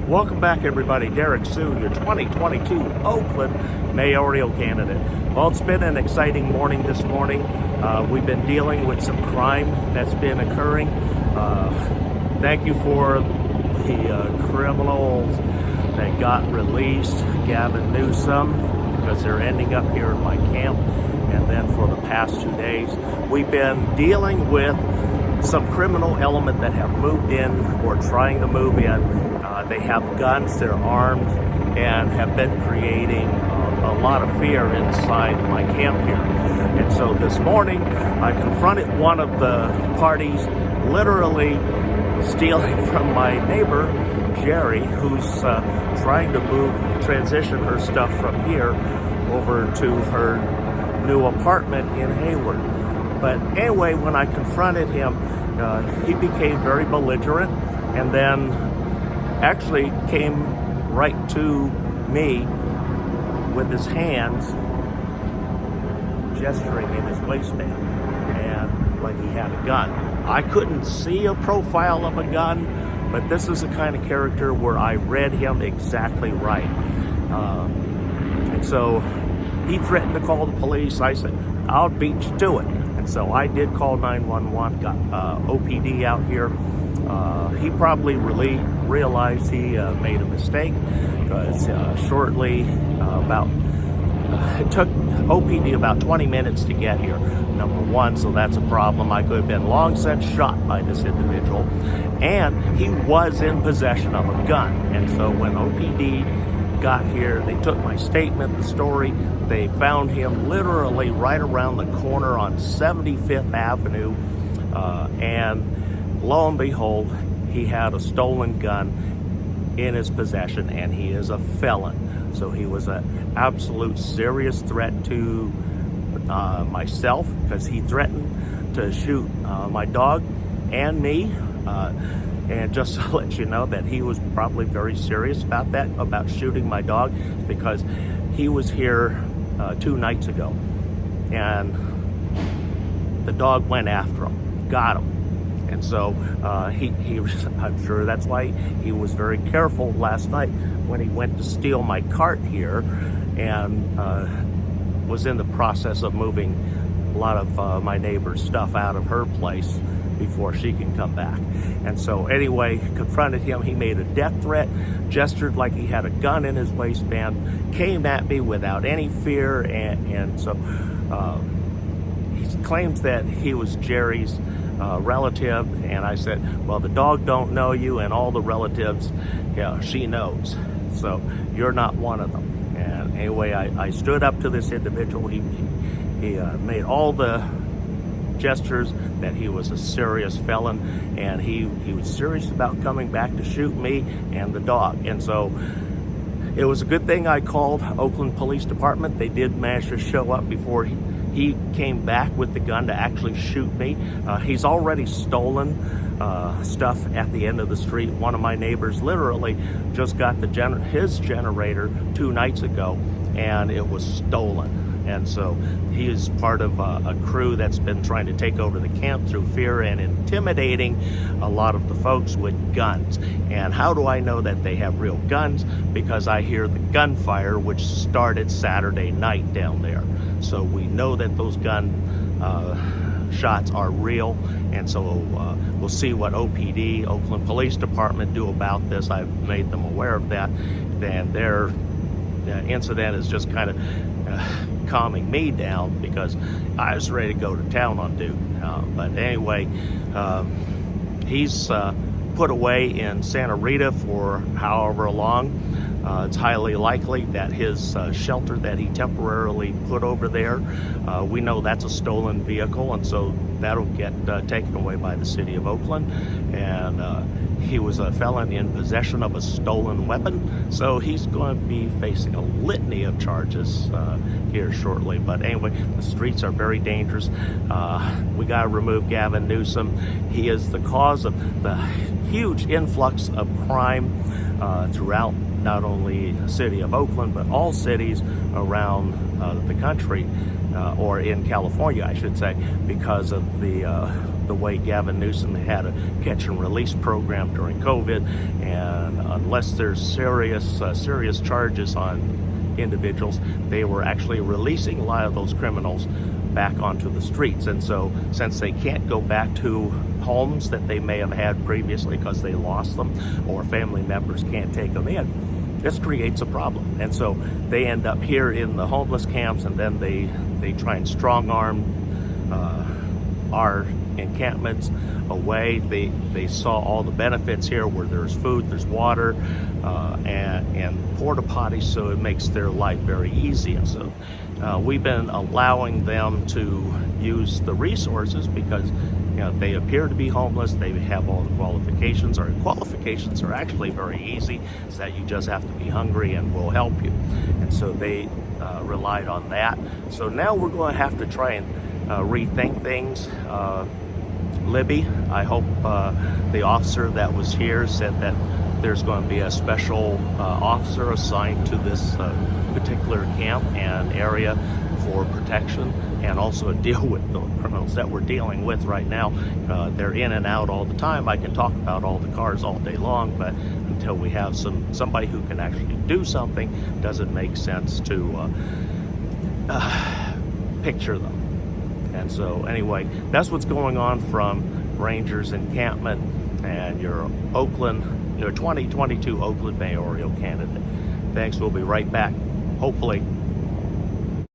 Welcome back, everybody. Derrick Soo, your 2022 Oakland mayoral candidate. Well, it's been an exciting morning this morning. We've been dealing with some crime that's been occurring. Thank you for the criminals that got released, Gavin Newsom, because they're ending up here in my camp. And then for the past 2 days, we've been dealing with some criminal element that have moved in or trying to move in. They have guns, they're armed, and have been creating a lot of fear inside my camp here. And so this morning, I confronted one of the parties, literally stealing from my neighbor, Jerry, who's trying to transition her stuff from here over to her new apartment in Hayward. But anyway, when I confronted him, he became very belligerent and then actually came right to me with his hands gesturing in his waistband and like he had a gun. I couldn't see a profile of a gun, but this is the kind of character where I read him exactly right. And so he threatened to call the police. I said, I'll beat you to it. And so I did call 911, got OPD out here. He probably realized he made a mistake because shortly it took OPD about 20 minutes to get here, number one, so that's a problem. I could have been long since shot by this individual, and he was in possession of a gun. And so when OPD got here, they took my statement, the story. They found him literally right around the corner on 75th Avenue, and lo and behold, he had a stolen gun in his possession, and he is a felon. So he was an absolute serious threat to myself, because he threatened to shoot my dog and me. And just to let you know that he was probably very serious about that, about shooting my dog, because he was here 2 nights ago, and the dog went after him, got him. And so he was, I'm sure that's why he was very careful last night when he went to steal my cart here, and was in the process of moving a lot of my neighbor's stuff out of her place before she can come back. And so anyway, confronted him. He made a death threat, gestured like he had a gun in his waistband, came at me without any fear, and so he claims that he was Jerry's relative, and I said, well, the dog don't know you, and all the relatives, yeah, she knows, so you're not one of them. And anyway, I stood up to this individual. He made all the gestures that he was a serious felon, and he was serious about coming back to shoot me and the dog. And so it was a good thing I called Oakland Police Department. They did manage to show up before he came back with the gun to actually shoot me. He's already stolen stuff at the end of the street. One of my neighbors literally just got his generator 2 nights ago, and it was stolen. And so he is part of a crew that's been trying to take over the camp through fear and intimidating a lot of the folks with guns. And how do I know that they have real guns? Because I hear the gunfire, which started Saturday night down there. So we know that those gun shots are real. And so we'll see what OPD, Oakland Police Department, do about this. I've made them aware of that. And their incident is just kind of calming me down, because I was ready to go to town on dude. But anyway, he's put away in Santa Rita for however long. It's highly likely that his shelter that he temporarily put over there, we know that's a stolen vehicle, and so that'll get taken away by the city of Oakland. And he was a felon in possession of a stolen weapon, so he's going to be facing a litany of charges here shortly. But anyway, the streets are very dangerous. We got to remove Gavin Newsom. He is the cause of the huge influx of crime throughout not only the city of Oakland, but all cities around the country, or in California, I should say, because of the way Gavin Newsom had a catch and release program during COVID, and unless there's serious charges on individuals, they were actually releasing a lot of those criminals back onto the streets. And so since they can't go back to homes that they may have had previously because they lost them, or family members can't take them in, this creates a problem. And so they end up here in the homeless camps, and then they try and strong arm our encampments away. They saw all the benefits here, where there's food, there's water, and porta potties, so it makes their life very easy. And so we've been allowing them to use the resources because they appear to be homeless. They have all the qualifications. Our qualifications are actually very easy, so that you just have to be hungry and we'll help you. And so they relied on that. So now we're going to have to try and rethink things. Libby, I hope the officer that was here said that there's going to be a special officer assigned to this particular camp and area for protection, and also deal with the criminals that we're dealing with right now. They're in and out all the time. I can talk about all the cars all day long, but until we have somebody who can actually do something, it doesn't make sense to picture them. And so anyway, that's what's going on from Rangers encampment and your 2022 Oakland mayoral candidate. Thanks. We'll be right back, hopefully.